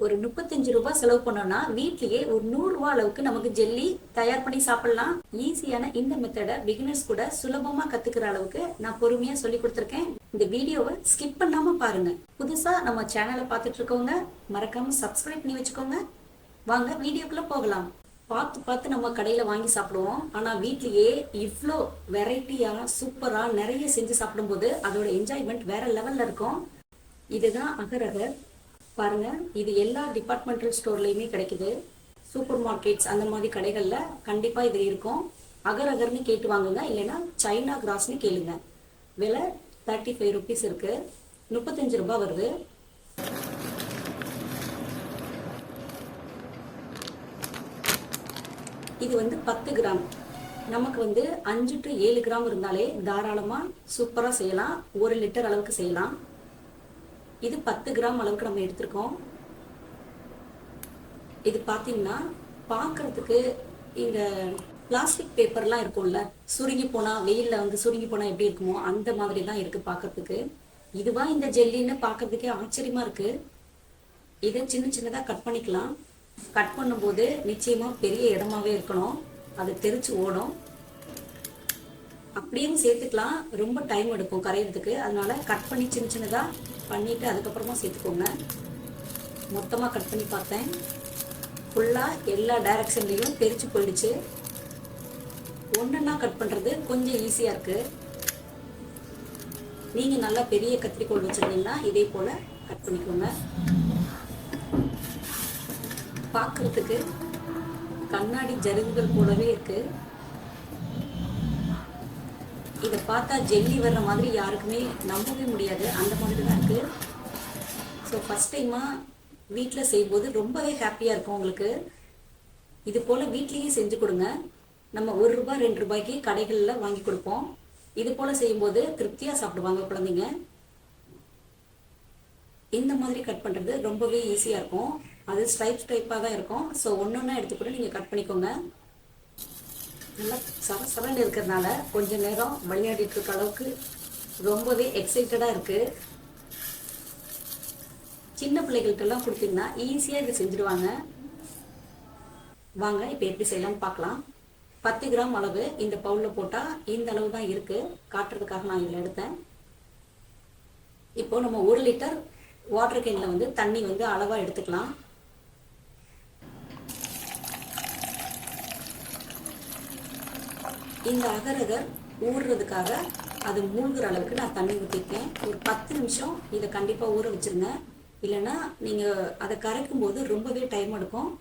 ஒரு 35 ரூபாய் செலவு பண்ணோம்னா வீட்லயே ஒரு 100 ரூபாய் அளவுக்கு நமக்கு ஜெல்லி தயார் பண்ணி சாப்பிடலாம். ஈஸியான இந்த மெத்தடை பிகினர்ஸ் கூட சுலபமா கத்துக்கிற அளவுக்கு நான் பொறுமையா சொல்லி கொடுத்துருக்கேன். இந்த வீடியோவை ஸ்கிப் பண்ணாம பாருங்க. புதுசா நம்ம சேனலை பார்த்துட்டு இருக்கவங்க மறக்காம சப்ஸ்கிரைப் பண்ணி வச்சுக்கோங்க. வாங்க வீடியோக்குள்ள போகலாம். பார்த்து பார்த்து நம்ம கடையில வாங்கி சாப்பிடுவோம். ஆனா வீட்லயே இவ்வளோ வெரைட்டியா சூப்பரா நிறைய செஞ்சு சாப்பிடும்போது அதோட என்ஜாய்மெண்ட் வேற லெவல்ல இருக்கும். இதுதான் அகரகர். பாருங்க, இது எல்லா டிபார்ட்மெண்டல் ஸ்டோர்லயுமே கிடைக்குது. சூப்பர் மார்க்கெட்ஸ் அந்த மாதிரி கடைகள்ல கண்டிப்பா இது இருக்கும். அகரகர்னு கேட்டு வாங்குங்க, இல்லைன்னா சைனா கிராஸ்னு கேளுங்க. விலை 35 ருபீஸ் இருக்கு, 35 ரூபாய் வருது. இது 10 கிராம். நமக்கு 5 to 7 கிராம் இருந்தாலே தாராளமா சூப்பரா செய்யலாம். 1 லிட்டர் அளவுக்கு செய்யலாம். இது 10 கிராம் அளவுக்கு நம்ம எடுத்திருக்கோம். இது பார்த்தீங்கன்னா பார்க்கறதுக்கு இந்த பிளாஸ்டிக் பேப்பர்லாம் இருக்கும்ல, சுருங்கி போனா வெயில்ல சுருங்கி போனா எப்படி இருக்குமோ அந்த மாதிரி தான் இருக்கு பார்க்கறதுக்கு. இதுவா இந்த ஜெல்லின்னு பார்க்கறதுக்கே ஆச்சரியமா இருக்கு. இதை சின்ன சின்னதாக கட் பண்ணிக்கலாம். கட் பண்ணும்போது நிச்சயமா பெரிய இடமாவே இருக்கணும், அது தெரிச்சு ஓடும். அப்படியும் சேர்த்துக்கலாம், ரொம்ப டைம் எடுக்கும் கரையிறதுக்கு. அதனால கட் பண்ணி சின்ன சின்னதாக பண்ணிட்டு அதுக்கப்புறமா சேர்த்துக்கோங்க. மொத்தமாக கட் பண்ணி பார்த்தேன், ஃபுல்லாக எல்லா டைரக்ஷன்லையும் தெரிச்சு போயிடுச்சு. ஒன்றா கட் பண்ணுறது கொஞ்சம் ஈஸியாக இருக்குது. நீங்கள் நல்லா பெரிய கத்திரிக்கோல் வச்சுருந்தீங்கன்னா இதே போல் கட் பண்ணிக்கோங்க. பார்க்குறதுக்கு கண்ணாடி ஜருகுகள் போலவே இருக்குது. இதை பார்த்தா ஜெல்லி வர்ற மாதிரி யாருக்குமே நம்பவே முடியாது, அந்த மாதிரி தான் இருக்குது. ஸோ ஃபஸ்ட் டைமாக வீட்டில் செய்யும்போது ரொம்பவே ஹாப்பியாக இருக்கும் உங்களுக்கு. இது போல் வீட்லேயே செஞ்சு கொடுங்க. நம்ம 1 ரூபாய் 2 ரூபாய்க்கு கடைகளில் வாங்கி கொடுப்போம். இது போல் செய்யும்போது திருப்தியாக சாப்பிடுவாங்க குழந்தைங்க. இந்த மாதிரி கட் பண்ணுறது ரொம்பவே ஈஸியாக இருக்கும். அது ஸ்டைப்பாக தான் இருக்கும். ஸோ ஒன்றா எடுத்து கூட நீங்கள் கட் பண்ணிக்கோங்க. நல்லா சரசரன்னு இருக்கிறதுனால கொஞ்ச நேரம் விளையாடிட்டு இருக்க அளவுக்கு ரொம்பவே எக்ஸைட்டடாக இருக்குது. சின்ன பிள்ளைகளுக்கெல்லாம் கொடுத்தீங்கன்னா ஈஸியாக இதை செஞ்சுடுவாங்க. வாங்க இப்போ எப்படி செய்யலாம்னு பார்க்கலாம். 10 கிராம் அளவு இந்த பவுலில் போட்டால் இந்த அளவு தான் இருக்குது, காட்டுறதுக்காக நான் இதில் எடுத்தேன். இப்போ நம்ம 1 லிட்டர் வாட்டர் கேனில் தண்ணி அளவாக எடுத்துக்கலாம். இந்த அகரகர் ஊறுறதுக்காக அது மூழ்கிற அளவுக்கு நான் தண்ணி ஊற்றிருக்கேன். ஒரு 10 நிமிஷம் இதை கண்டிப்பாக ஊற வச்சுருங்க, இல்லைன்னா நீங்கள் அதை கரைக்கும் போது ரொம்பவே டைம் எடுக்கும்.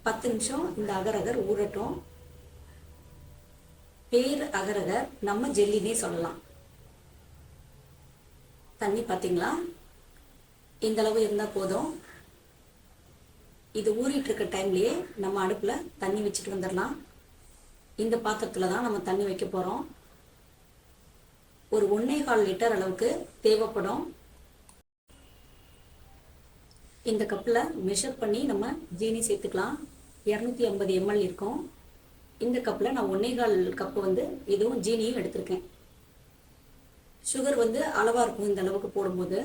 10 நிமிஷம் இந்த அகரகர் ஊறட்டும். பேர் அகரகர், நம்ம ஜெல்லினே சொல்லலாம். தண்ணி பார்த்தீங்களா, இந்த அளவு இருந்தால் போதும். இது ஊறிட்டு இருக்க டைம்லேயே நம்ம அடுப்பில் தண்ணி வச்சுட்டு வந்துடலாம். இந்த பாத்திரத்தில் தான் நம்ம தண்ணி வைக்க போகிறோம். ஒரு 1.25 லிட்டர் அளவுக்கு தேவைப்படும். இந்த கப்பில் மெஷர் பண்ணி நம்ம ஜீனி சேர்த்துக்கலாம். 250 ml இருக்கும். இந்த கப்பில் நான் 1.25 கப்பு இதுவும் ஜீனியும் எடுத்திருக்கேன். சுகர் அளவாக இருக்கும் இந்த அளவுக்கு போடும்போது.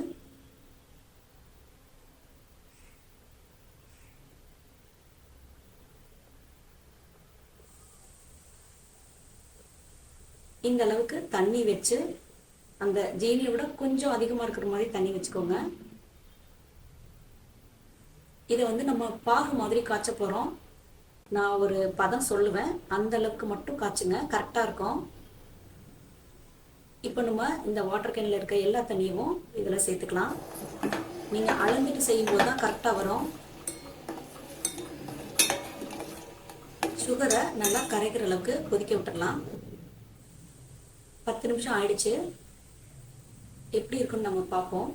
இந்த அளவுக்கு தண்ணி வச்சு, அந்த ஜீனியை விட கொஞ்சம் அதிகமாக இருக்கிற மாதிரி தண்ணி வச்சுக்கோங்க. இதை நம்ம பாகு மாதிரி காய்ச்ச போகிறோம். நான் ஒரு பதம் சொல்லுவேன், அந்த அளவுக்கு மட்டும் காய்ச்சுங்க, கரெக்டாக இருக்கும். இப்போ நம்ம இந்த வாட்டர் கேனில் இருக்க எல்லா தண்ணியும் இதில் சேர்த்துக்கலாம். நீங்கள் அளந்துட்டு செய்யும்போது தான் கரெக்டாக வரும். சுகரை நல்லா கரைக்கிற அளவுக்கு கொதிக்க விட்டுடலாம். 10 நிமிஷம் ஆயிடுச்சு. எப்படி இருக்குன்னு நம்ம பார்ப்போம்.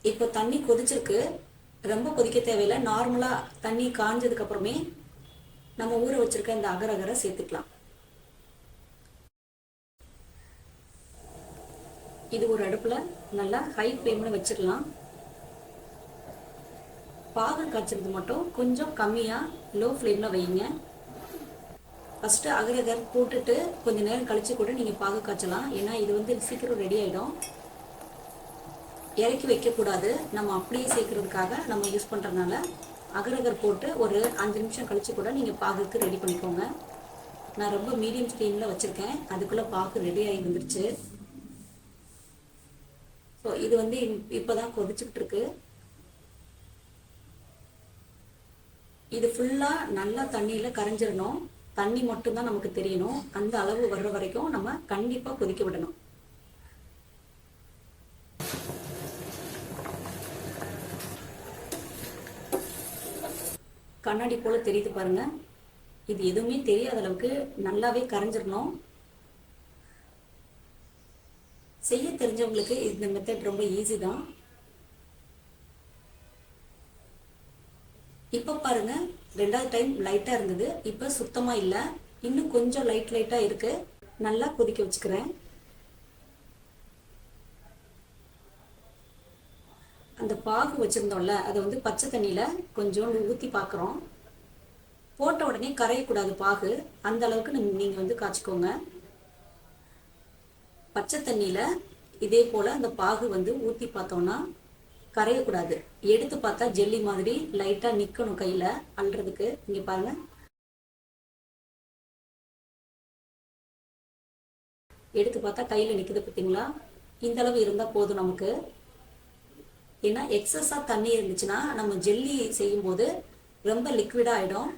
இப்போ தண்ணி கொதிச்சிருக்கு, ரொம்ப கொதிக்க தேவையில்லை. நார்மலாக தண்ணி காஞ்சதுக்கு அப்புறமே நம்ம ஊற வச்சிருக்க இந்த அகரகரை சேர்த்துக்கலாம். இது ஒரு அடுப்பில் நல்லா ஹை ஃப்ளேமில் வச்சிடலாம். பாகு காய்ச்சறது மட்டும் கொஞ்சம் கம்மியாக லோ ஃப்ளேமில் வைங்க. ஃபஸ்ட்டு அகரகர் போட்டுட்டு கொஞ்சம் நேரம் கழித்து கூட நீங்கள் பாகு காய்ச்சலாம். ஏன்னா இது வந்து சீக்கிரம் ரெடி ஆகிடும். இறக்கி வைக்கக்கூடாது. நம்ம அப்படியே சேர்க்கறதுக்காக நம்ம யூஸ் பண்ணுறதுனால அகரகர் போட்டு ஒரு 5 நிமிஷம் கழித்து கூட நீங்கள் பாகுக்கு ரெடி பண்ணிக்கோங்க. நான் ரொம்ப மீடியம் ஸ்டீமில் வச்சுருக்கேன். அதுக்குள்ளே பாகு ரெடி ஆகி வந்துருச்சு. ஸோ இது வந்து இப்போ தான் கொதிச்சுக்கிட்டு இருக்கு. இது ஃபுல்லாக நல்லா தண்ணியில் கரைஞ்சிடணும். தண்ணி மட்டும்தான் நமக்கு தெரியணும். அந்த அளவு வர்ற வரைக்கும் நம்ம கண்டிப்பாக கொதிக்க விடணும். கண்ணாடி போல தெரியுது பாருங்க. இது எதுவுமே தெரியாத அளவுக்கு நல்லாவே கரைஞ்சிடணும். செய்ய தெரிஞ்சவங்களுக்கு இந்த மெத்தட் ரொம்ப ஈஸி தான். இப்போ பாருங்க, 2வது டைம் லைட்டா இருந்தது, இப்போ சுத்தமா இல்லை. இன்னும் கொஞ்சம் லைட்டா இருக்கு. நல்லா கொதிக்க வச்சுக்கிறேன். அந்த பாகு வச்சிருந்தோம்ல, அதை வந்து பச்சை தண்ணியில கொஞ்சோண்டு ஊற்றி பார்க்குறோம். போட்ட உடனே கரையக்கூடாது பாகு. அந்த அளவுக்கு நீங்க வந்து காய்ச்சிக்கோங்க. பச்சை தண்ணியில இதே போல அந்த பாகு வந்து ஊற்றி பார்த்தோம்னா கரையக்கூடாது. எடுத்து பார்த்தா ஜெல்லி மாதிரி லைட்டா நிக்கணும் கையில அள்ளுறதுக்கு. இங்க பாருங்க, எடுத்து பார்த்தா கையில நிக்குது பார்த்தீங்களா? இந்த அளவு இருந்தா போதும் நமக்கு. ஏன்னா எக்ஸஸா தண்ணி இருந்துச்சுன்னா நம்ம ஜெல்லி செய்யும் போது ரொம்ப லிக்விடா ஆயிடும்.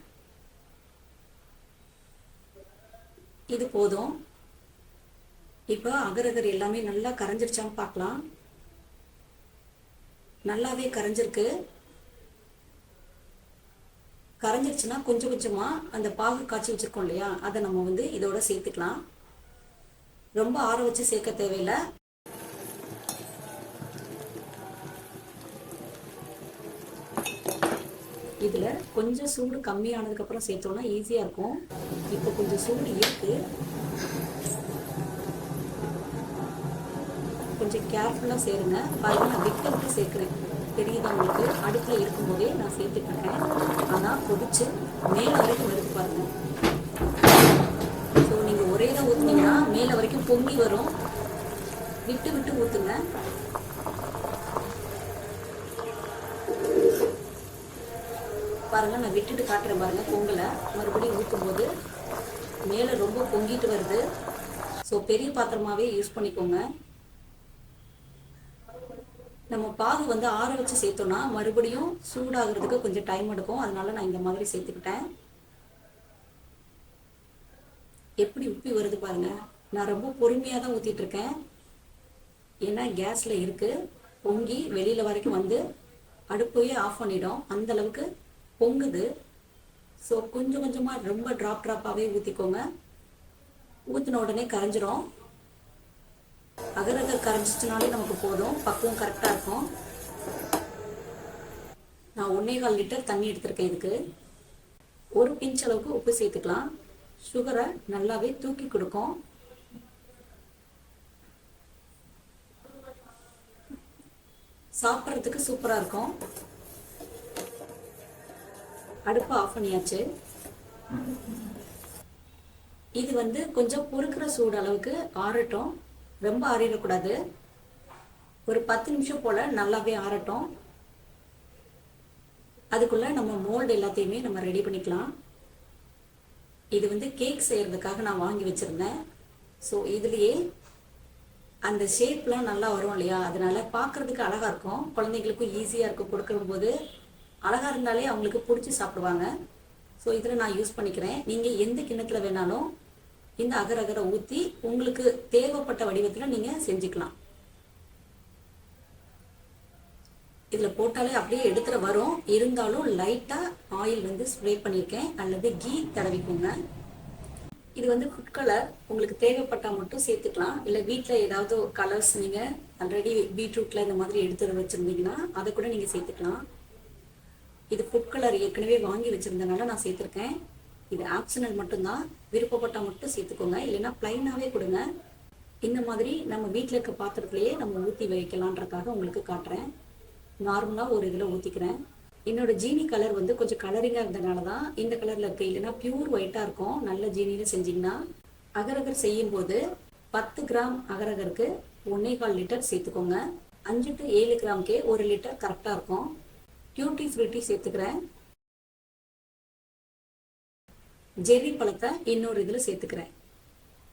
இது போதும். இப்போ அகரகர் எல்லாமே நல்லா கரைஞ்சிருச்சான்னு பார்க்கலாம். நல்லாவே கரைஞ்சிருக்கு. கரைஞ்சிருச்சுன்னா கொஞ்சம் கொஞ்சமா அந்த பாகு காய்ச்சி வச்சிருக்கோம் இல்லையா, அதை நம்ம வந்து இதோட சேர்த்துக்கலாம். ரொம்ப ஆற வச்சு சேர்க்க தேவையில்லை. இதுல கொஞ்சம் சூடு கம்மியானதுக்கு அப்புறம் சேர்த்தோம்னா ஈஸியா இருக்கும். இப்போ கொஞ்சம் சூடு இருக்கு. கொஞ்சம் கேர்ஃபுல்லா சேருங்க. பாருங்க, நான் விட்டு விட்டு சேர்க்கிறேன். தெரியுதா உங்களுக்கு? அடுப்புல இருக்கும்போதே நான் சேர்த்துட்டு இருக்கேன். ஆனா கொதிச்சு மேல வரைக்கும் வருது பாருங்க. ஸோ நீங்க ஒரே தான் ஊத்துனீங்கன்னா மேல வரைக்கும் பொங்கி வரும். விட்டு விட்டு ஊத்துங்க. பாருங்க, நான் விட்டுட்டு காட்டுறேன் பாருங்க. பொங்கலை மறுபடியும் ஊற்றும் போது மேலே ரொம்ப பொங்கிட்டு வருது. ஸோ பெரிய பாத்திரமாவே யூஸ் பண்ணிக்கோங்க. நம்ம பாகு வந்து ஆற வச்சு சேர்த்தோம்னா மறுபடியும் சூடாகிறதுக்கு கொஞ்சம் டைம் எடுக்கும். அதனால நான் இந்த மாதிரி சேர்த்துக்கிட்டேன். எப்படி உப்பி வருது பாருங்க. நான் ரொம்ப பொறுமையாக தான் ஊற்றிட்டு இருக்கேன். ஏன்னா கேஸ்ல இருக்கு. பொங்கி வெளியில வரைக்கும் வந்து அடுப்பையே ஆஃப் பண்ணிடும். அந்த அளவுக்கு பொங்குது. ஸோ கொஞ்சம் கொஞ்சமா ரொம்ப ட்ராப்பாகவே ஊற்றிக்கோங்க. ஊற்றின உடனே கரைஞ்சிரும். அகரகர் கரைஞ்சிச்சுனாலே நமக்கு போதும். பக்குவம் கரெக்டாக இருக்கும். நான் 1.25 லிட்டர் தண்ணி எடுத்திருக்கேன். இதுக்கு ஒரு பிஞ்ச் அளவுக்கு உப்பு சேர்த்துக்கலாம். சுகரை நல்லாவே தூக்கி கொடுக்கும். சாப்பிட்றதுக்கு சூப்பராக இருக்கும். அடுப்பை ஆஃப் பண்ணியாச்சு. இது வந்து கொஞ்சம் பொறுக்கிற சூடு அளவுக்கு ஆறட்டும். ரொம்ப ஆறிடக்கூடாது. ஒரு 10 நிமிஷம் போல நல்லாவே ஆறட்டும். அதுக்குள்ள நம்ம மோல்டு எல்லாத்தையுமே நம்ம ரெடி பண்ணிக்கலாம். இது வந்து கேக் செய்யறதுக்காக நான் வாங்கி வச்சிருந்தேன். ஸோ இதுலயே அந்த ஷேப்லாம் நல்லா வரும் இல்லையா, அதனால பார்க்கறதுக்கு அழகா இருக்கும். குழந்தைங்களுக்கும் ஈஸியா இருக்கும். கொடுக்கிற போது அழகா இருந்தாலே அவங்களுக்கு பிடிச்சி சாப்பிடுவாங்க. ஸோ இதில் நான் யூஸ் பண்ணிக்கிறேன். நீங்கள் எந்த கிண்ணத்தில் வேணாலும் இந்த அகரகரை ஊற்றி உங்களுக்கு தேவைப்பட்ட வடிவத்தில் நீங்கள் செஞ்சுக்கலாம். இதில் போட்டாலே அப்படியே எடுத்துகிட்டு வரும். இருந்தாலும் லைட்டாக ஆயில் வந்து ஸ்ப்ரே பண்ணியிருக்கேன், அல்லது கீ தடவிக்கோங்க. இது வந்து ஃபுட் கலர். உங்களுக்கு தேவைப்பட்டால் மட்டும் சேர்த்துக்கலாம். இல்லை வீட்டில் ஏதாவது கலர்ஸ் நீங்கள் ஆல்ரெடி பீட்ரூட்டில் இந்த மாதிரி எடுத்து வச்சுருந்தீங்கன்னா அதை கூட நீங்கள் சேர்த்துக்கலாம். இது ஃபுட் கலர் ஏற்கனவே வாங்கி வச்சிருந்தனால நான் சேர்த்துருக்கேன். இது ஆப்ஷனல் மட்டும்தான். விருப்பப்பட்டால் மட்டும் சேர்த்துக்கோங்க. இல்லைன்னா பிளைனாகவே கொடுங்க. இந்த மாதிரி நம்ம வீட்டில் இருக்க பாத்திரத்துலேயே நம்ம ஊற்றி வைக்கலான்றக்காக உங்களுக்கு காட்டுறேன். நார்மலாக ஒரு இதில் ஊற்றிக்கிறேன். என்னோட ஜீனி கலர் வந்து கொஞ்சம் கலரிங்கா இருந்தனால தான் இந்த கலர்ல இருக்கு. இல்லைன்னா பியூர் ஒயிட்டா இருக்கும். நல்ல ஜீனியில செஞ்சீங்கன்னா அகரகர் செய்யும் போது 10 கிராம் அகரகருக்கு 1.25 லிட்டர் சேர்த்துக்கோங்க. 5 to 7 கிராம்க்கே 1 லிட்டர் கரெக்டா இருக்கும். டியூட்டி ஃப்ரூட்டி சேர்த்துக்கிறேன். ஜெர்ரி பழத்தை இன்னொரு இதில் சேர்த்துக்கிறேன்.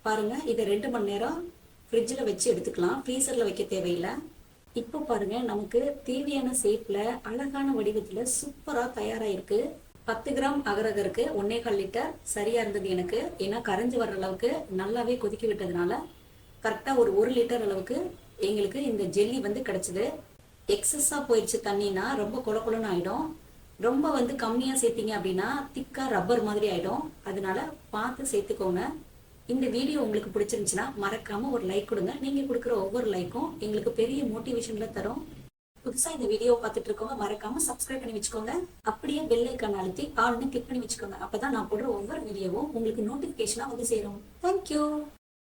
பாருங்க, இதை 2 மணி நேரம் ஃப்ரிட்ஜில் வச்சு எடுத்துக்கலாம். ஃப்ரீசரில் வைக்க தேவையில்லை. இப்போ பாருங்க, நமக்கு தேவையான ஷேப்ல அழகான வடிவத்தில் சூப்பராக தயாராகிருக்கு. 10 கிராம் அகரகருக்கு 1.25 லிட்டர் சரியா இருந்தது எனக்கு. ஏன்னா கரைஞ்சி வர்ற அளவுக்கு நல்லாவே கொதிக்க விட்டதுனால கரெக்டாக ஒரு 1 லிட்டர் அளவுக்கு எங்களுக்கு இந்த ஜெல்லி வந்து கிடைச்சது. எக்ஸஸாக போயிடுச்சு தண்ணினா ரொம்ப கொல கொலன்னு ஆயிடும். ரொம்ப வந்து கம்மியாக சேர்த்தீங்க அப்படின்னா திக்காக ரப்பர் மாதிரி ஆயிடும். அதனால பார்த்து சேர்த்துக்கோங்க. இந்த வீடியோ உங்களுக்கு பிடிச்சிருந்துச்சுன்னா மறக்காம ஒரு லைக் கொடுங்க. நீங்க கொடுக்குற ஒவ்வொரு லைக்கும் எங்களுக்கு பெரிய மோட்டிவேஷன்ல தரும். புதுசா இந்த வீடியோ பார்த்துட்டு இருக்கவங்க மறக்காம சப்ஸ்கிரைப் பண்ணி வச்சுக்கோங்க. அப்படியே பெல் ஐக்கான் அழுத்தி ஆல்னு கிளிக் பண்ணி வச்சுக்கோங்க. அப்பதான் நான் போடுற ஒவ்வொரு வீடியோவும் உங்களுக்கு நோட்டிபிகேஷனா வந்து சேரும். தேங்க்யூ.